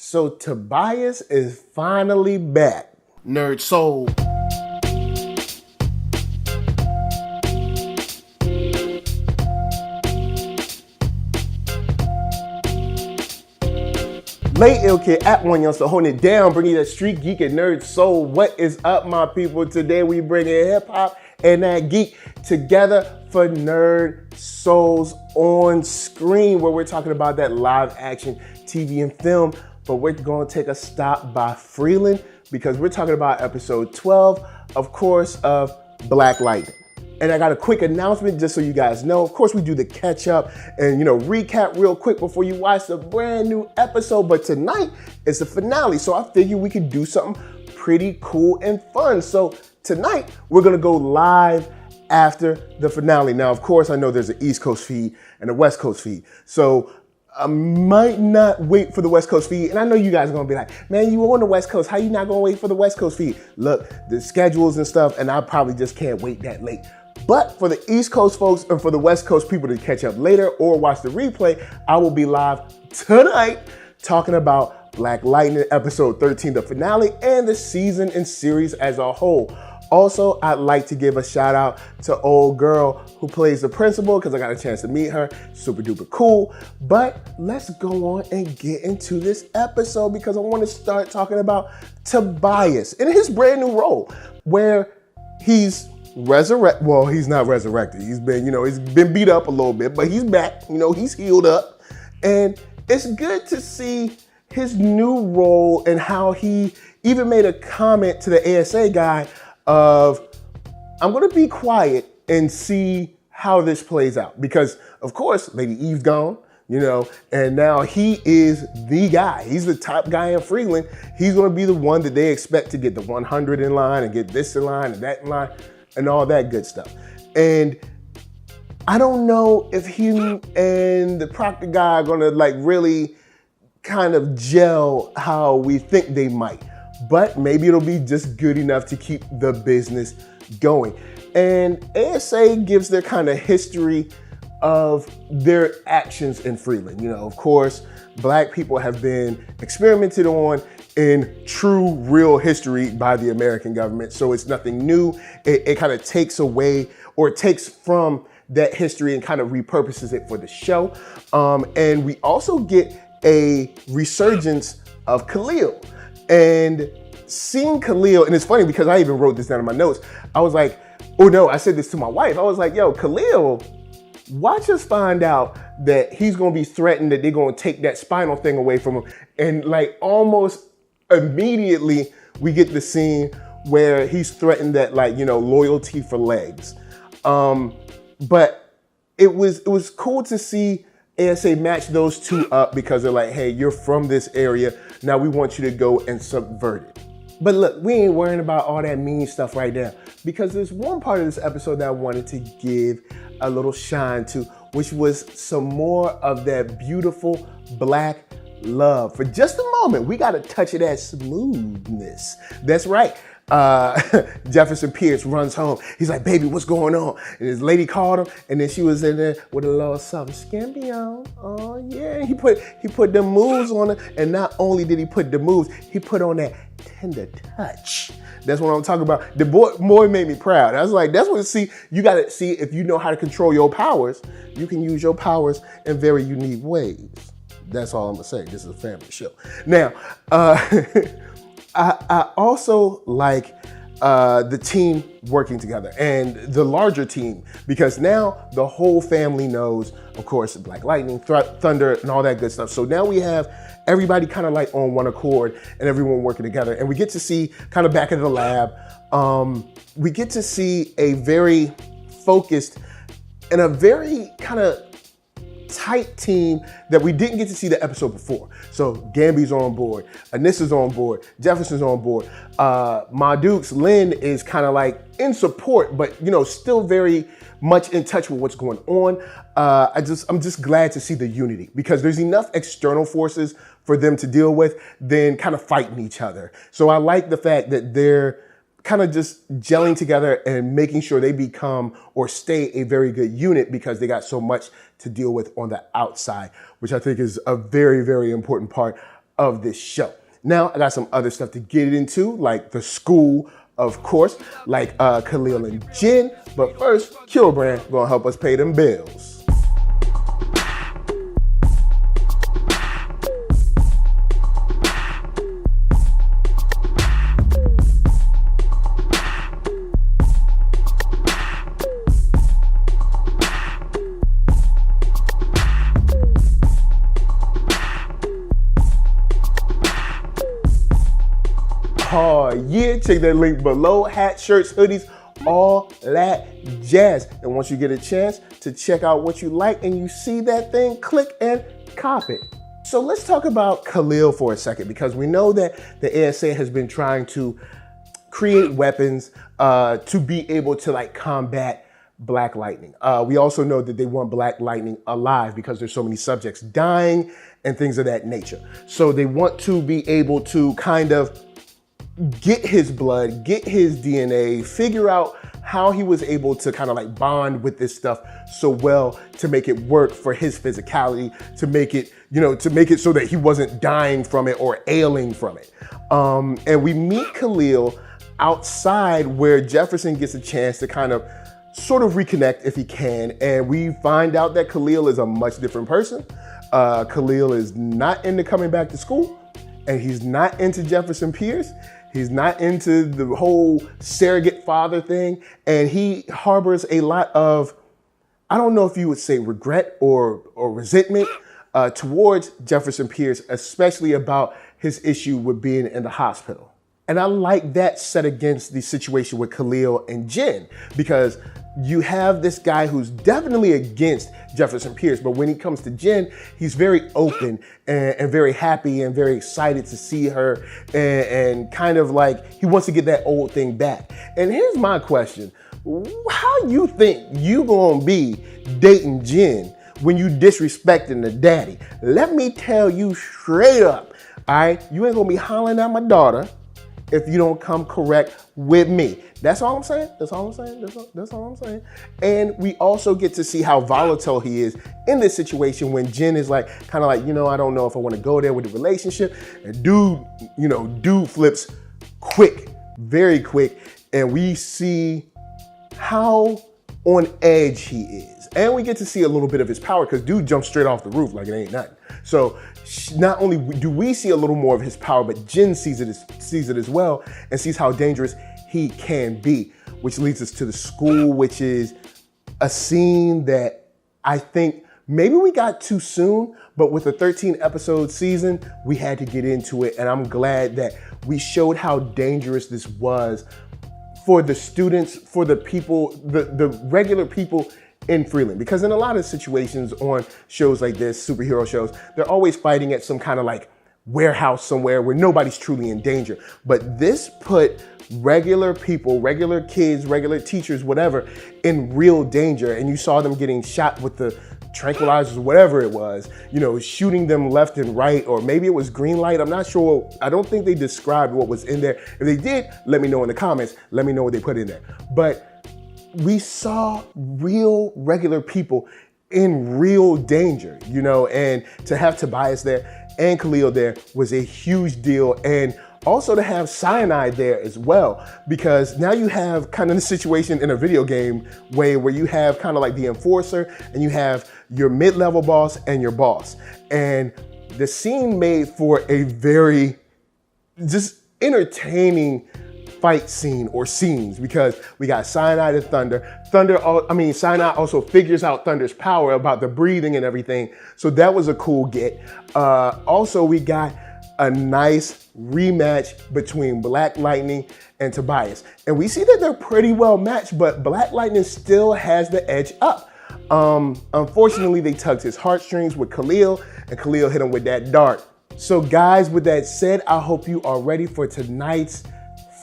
So Tobias is finally back. NERDSoul. Late Ill Kid at OneYoungsta holding it down, bringing you that StreetGeek and NERDSoul. What is up, my people? Today we bringing hip hop and that geek together for NERDSoul's On Screen, where we're talking about that live action TV and film. But we're going to take a stop by Freeland because we're talking about episode 12, of course, of Black Lightning. And I got a quick announcement just so you guys know. Of course, we do the catch up and, recap real quick before you watch the brand new episode. But tonight is the finale. So I figured we could do something pretty cool and fun. So tonight, we're going to go live after the finale. Now, of course, I know there's an East Coast feed and a West Coast feed. So I might not wait for the West Coast feed. And I know you guys are going to be like, man, you on the West Coast. How you not going to wait for the West Coast feed? Look, the schedules and stuff, and I probably just can't wait that late. But for the East Coast folks and for the West Coast people to catch up later or watch the replay, I will be live tonight talking about Black Lightning episode 13, the finale, and the season and series as a whole. Also, I'd like to give a shout out to old girl who plays the principal because I got a chance to meet her. Super duper cool. But let's go on and get into this episode because I want to start talking about Tobias in his brand new role where he's he's not resurrected. He's been, he's been beat up a little bit, but he's back. He's healed up. And it's good to see his new role and how he even made a comment to the ASA guy of, I'm going to be quiet and see how this plays out. Because, of course, Lady Eve's gone, and now he is the guy. He's the top guy in Freeland. He's going to be the one that they expect to get the 100 in line and get this in line and that in line and all that good stuff. And I don't know if he and the Proctor guy are going to really kind of gel how we think they might. But maybe it'll be just good enough to keep the business going. And ASA gives their kind of history of their actions in Freeland. Of course, Black people have been experimented on in true, real history by the American government. So it's nothing new. It kind of takes away or it takes from that history and kind of repurposes it for the show. And we also get a resurgence of Khalil. And seeing Khalil, and it's funny because I even wrote this down in my notes. I was like, oh no, I said this to my wife. I was like, yo, Khalil, watch us find out that he's going to be threatened that they're going to take that spinal thing away from him. And almost immediately we get the scene where he's threatened that loyalty for legs. But it was cool to see ASA match those two up because they're like, hey, you're from this area. Now we want you to go and subvert it. But look, we ain't worrying about all that mean stuff right now because there's one part of this episode that I wanted to give a little shine to, which was some more of that beautiful Black love. For just a moment, we got a touch of that smoothness. That's right. Jefferson Pierce runs home. He's like, baby, what's going on? And his lady called him, and then she was in there with a little something skimpy on. Oh yeah, he put the moves on her, and not only did he put the moves, he put on that tender touch. That's what I'm talking about. The boy made me proud. I was like, that's what you gotta see if you know how to control your powers, you can use your powers in very unique ways. That's all I'm gonna say. This is a family show. Now, I also like the team working together and the larger team because now the whole family knows, of course, Black Lightning, Thunder, and all that good stuff. So now we have everybody kind of on one accord and everyone working together. And we get to see kind of back in the lab, we get to see a very focused and a very kind of tight team that we didn't get to see the episode before. So Gamby's on board, Anissa's on board, Jefferson's on board. Ma Dukes, Lynn is kind of in support, but still very much in touch with what's going on. I'm just glad to see the unity because there's enough external forces for them to deal with than kind of fighting each other. So I like the fact that they're kind of just gelling together and making sure they become or stay a very good unit because they got so much to deal with on the outside, which I think is a very, very important part of this show. Now, I got some other stuff to get into, like the school, of course, like Khalil and Jen. But first, Kilbrand gonna help us pay them bills. Oh yeah, check that link below. Hats, shirts, hoodies, all that jazz. And once you get a chance to check out what you like and you see that thing, click and cop it. So let's talk about Khalil for a second, because we know that the ASA has been trying to create weapons to be able to like combat Black Lightning. We also know that they want Black Lightning alive because there's so many subjects dying and things of that nature. So they want to be able to kind of get his blood, get his DNA, figure out how he was able to kind of like bond with this stuff so well to make it work for his physicality, to make it, you know, to make it so that he wasn't dying from it or ailing from it. And we meet Khalil outside where Jefferson gets a chance to kind of sort of reconnect if he can. And we find out that Khalil is a much different person. Khalil is not into coming back to school, and he's not into Jefferson Pierce. He's not into the whole surrogate father thing. And he harbors a lot of, I don't know if you would say regret or resentment towards Jefferson Pierce, especially about his issue with being in the hospital. And I like that set against the situation with Khalil and Jen, because you have this guy who's definitely against Jefferson Pierce, but when he comes to Jen, he's very open and very happy and very excited to see her, and kind of like he wants to get that old thing back. And here's my question. How you think you gonna be dating Jen when you disrespecting the daddy? Let me tell you straight up, all right? You ain't gonna be hollering at my daughter if you don't come correct with me. That's all I'm saying. That's all I'm saying. That's all I'm saying. And we also get to see how volatile he is in this situation when Jen is like, kind of like, you know, I don't know if I want to go there with the relationship. And dude flips quick, very quick. And we see how on edge he is. And we get to see a little bit of his power, because dude jumps straight off the roof like it ain't nothing. So not only do we see a little more of his power, but Jen sees it as well and sees how dangerous he can be, which leads us to the school, which is a scene that I think maybe we got too soon, but with a 13 episode season, we had to get into it. And I'm glad that we showed how dangerous this was for the students, for the people, the regular people in Freeland. Because in a lot of situations on shows like this, superhero shows, they're always fighting at some kind of like warehouse somewhere where nobody's truly in danger. But this put regular people, regular kids, regular teachers, whatever, in real danger. And you saw them getting shot with the tranquilizers, whatever it was, you know, shooting them left and right, or maybe it was green light. I'm not sure. I don't think they described what was in there. If they did, let me know in the comments. Let me know what they put in there. But we saw real regular people in real danger, you know, and to have Tobias there and Khalil there was a huge deal. And also to have Syanide there as well, because now you have kind of the situation in a video game way where you have kind of like the enforcer and you have your mid-level boss and your boss. And the scene made for a very just entertaining fight scene or scenes, because we got Syanide and Thunder. Syanide also figures out Thunder's power about the breathing and everything. So that was a cool get. Also, we got a nice rematch between Black Lightning and Tobias. And we see that they're pretty well matched, but Black Lightning still has the edge up. Unfortunately, they tugged his heartstrings with Khalil, and Khalil hit him with that dart. So guys, with that said, I hope you are ready for tonight's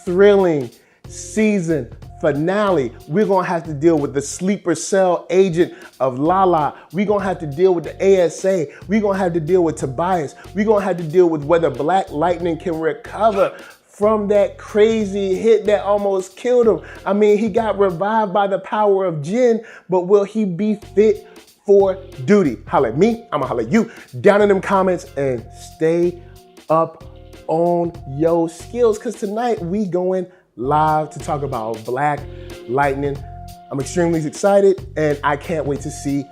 thrilling season finale. We're gonna have to deal with the sleeper cell agent of Lala. We're gonna have to deal with the ASA. We're gonna have to deal with Tobias. We're gonna have to deal with whether Black Lightning can recover from that crazy hit that almost killed him. I mean, he got revived by the power of Jen, but will he be fit for duty? Holla at me, I'ma holla at you down in them comments, and stay up on your skills, because tonight we going live to talk about Black Lightning. I'm extremely excited and I can't wait to see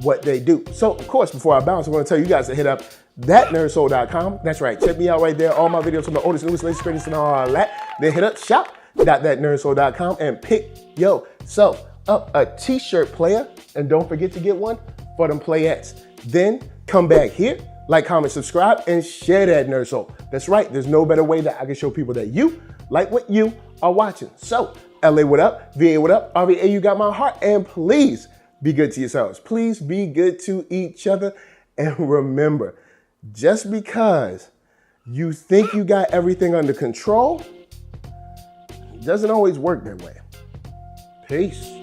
what they do. So of course, before I bounce, I want to tell you guys to hit up ThatNERDSoul.com. That's right, check me out right there. All my videos from the oldest, newest, latest, greatest, and all that. Then hit up shop.ThatNERDSoul.com and pick yourself up a t-shirt player. And don't forget to get one for them playettes. Then come back here, like, comment, subscribe, and share that NERDSoul. That's right, there's no better way that I can show people that you like what you are watching. So, LA, what up? VA, what up? RVA, you got my heart. And please be good to yourselves. Please be good to each other. And remember, just because you think you got everything under control, it doesn't always work that way. Peace.